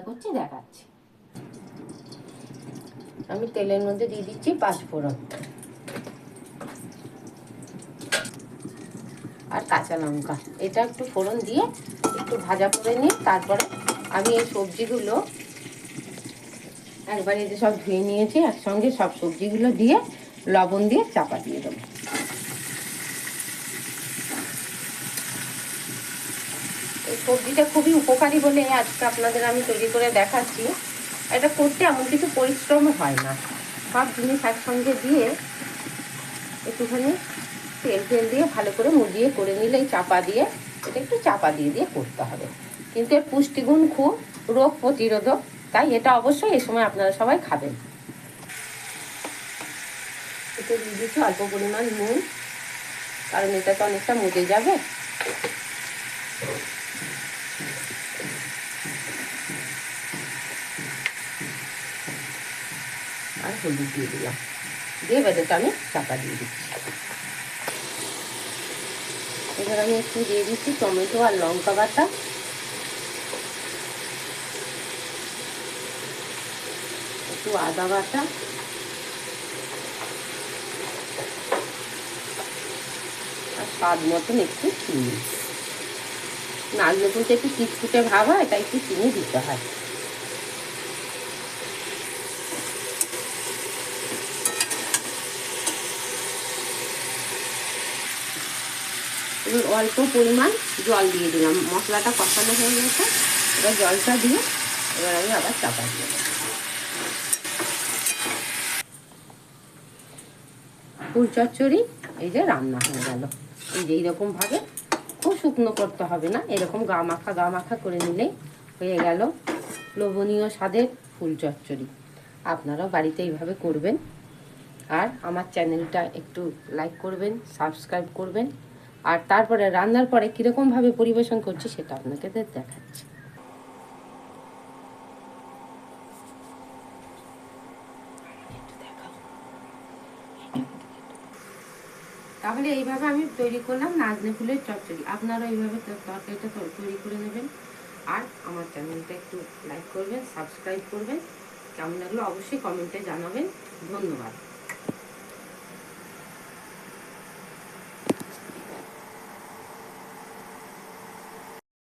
করছি দেখাচ্ছি। আমি তেলের মধ্যে দিয়ে দিচ্ছি 5 ফোড়ন আর কাঁচা লঙ্কা। এটা একটু ফোড়ন দিয়ে একটু ভাজা করে নিয়ে তারপরে আমি এই সবজিগুলো একবারে যে সব ধুয়ে নিয়েছি, একসঙ্গে সব সবজিগুলো দিয়ে লবণ দিয়ে চাপা দিয়ে দেবো। এই সবজিটা খুবই উপকারী বলে আজকে আপনাদের আমি তৈরি করে দেখাচ্ছি। এটা করতে এমন কিছু পরিশ্রম হয় না, সব জিনিস একসঙ্গে দিয়ে একটুখানি তেল দিয়ে ভালো করে মুজিয়ে করে নিলে এই চাপা দিয়ে এটা একটু চাপা দিয়ে দিয়ে করতে হবে। কিন্তু এর পুষ্টিগুণ খুব, রোগ প্রতিরোধক, তাই এটা অবশ্যই এই সময় আপনারা সবাই খাবেন। এতে দিয়ে দিচ্ছি অল্প পরিমাণ নুন, কারণ এটা তো অনেকটা মুজে যাবে। আর হলুদ দিয়ে দিলাম, দিয়ে এবার এটা আমি চাপা দিয়ে দিচ্ছি। এবার আমি একটু দিয়ে দিচ্ছি টমেটো আর লঙ্কা বাটা, একটু আদা বাটা, আর স্বাদ মতন একটু চিনি। নাড়লে কিন্তু একটু চিটকুটে ভাব হয়, তাই একটু চিনি দিতে হয়। এবার অল্প পরিমাণ জল দিয়ে দিলাম, মশলাটা কষানো হয়ে গেছে। এবার জলটা দিয়ে এবার আমি আবার চাপা দিয়ে দেবো। ফুল চচ্চড়ি এই যে রান্না হয়ে গেল। এই যে এইরকম ভাবে, খুব শুকনো করতে হবে না, এরকম গা মাখা করে নিলেই হয়ে গেল লোভনীয় স্বাদের ফুল চচ্চড়ি। আপনারাও বাড়িতে এইভাবে করবেন। আর আমার চ্যানেলটা একটু লাইক করবেন, সাবস্ক্রাইব করবেন। আর তারপরে রান্নার পরে কীরকমভাবে পরিবেশন করছি সেটা আপনাকে দেখাচ্ছি। তাহলে এইভাবে আমি তৈরি করলাম নাজনে ফুলের চচ্চড়ি। আপনারা এইভাবে তরকারিটা তৈরি করে নেবেন। আর আমার চ্যানেলটা একটু লাইক করবেন, সাবস্ক্রাইব করবেন। কেমন লাগলো অবশ্যই কমেন্টে জানাবেন। ধন্যবাদ।